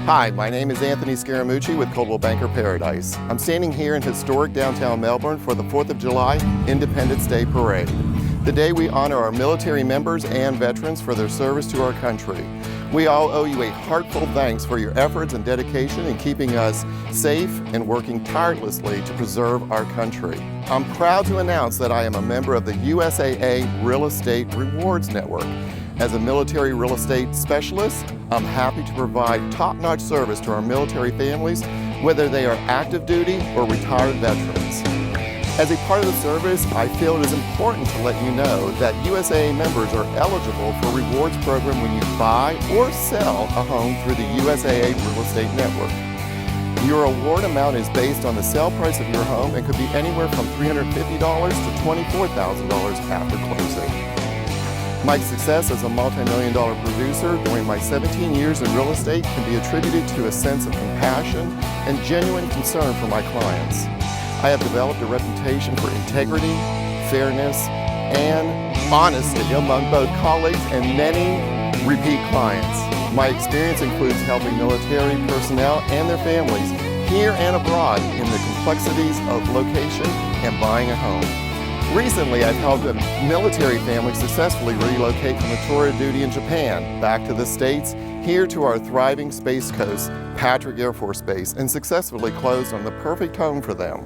Hi, my name is Anthony Scaramouche with Coldwell Banker Paradise. I'm standing here in historic downtown Melbourne for the 4th of July Independence Day Parade, the day we honor our military members and veterans for their service to our country. We all owe you a heartfelt thanks for your efforts and dedication in keeping us safe and working tirelessly to preserve our country. I'm proud to announce that I am a member of the USAA Real Estate Rewards Network. As a military real estate specialist, I'm happy to provide top-notch service to our military families, whether they are active duty or retired veterans. As a part of the service, I feel it is important to let you know that USAA members are eligible for a rewards program when you buy or sell a home through the USAA Real Estate Network. Your award amount is based on the sale price of your home and could be anywhere from $350 to $24,000 after closing. My success as a multi-million-dollar producer during my 17 years in real estate can be attributed to a sense of compassion and genuine concern for my clients. I have developed a reputation for integrity, fairness, and honesty among both colleagues and many repeat clients. My experience includes helping military personnel and their families here and abroad in the complexities of location and buying a home. Recently, I've helped a military family successfully relocate from a tour of duty in Japan back to the States, here to our thriving Space Coast, Patrick Air Force Base, and successfully closed on the perfect home for them.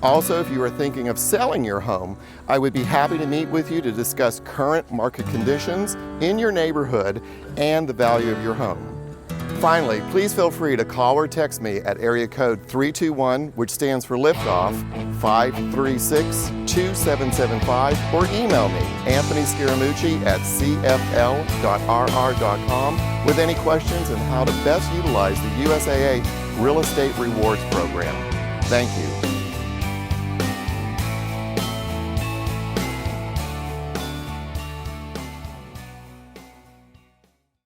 Also, if you are thinking of selling your home, I would be happy to meet with you to discuss current market conditions in your neighborhood and the value of your home. Finally, please feel free to call or text me at area code 321, which stands for Liftoff, 536-2775, or email me, anthonyscaramouche@cfl.rr.com, with any questions on how to best utilize the USAA Real Estate Rewards Program. Thank you.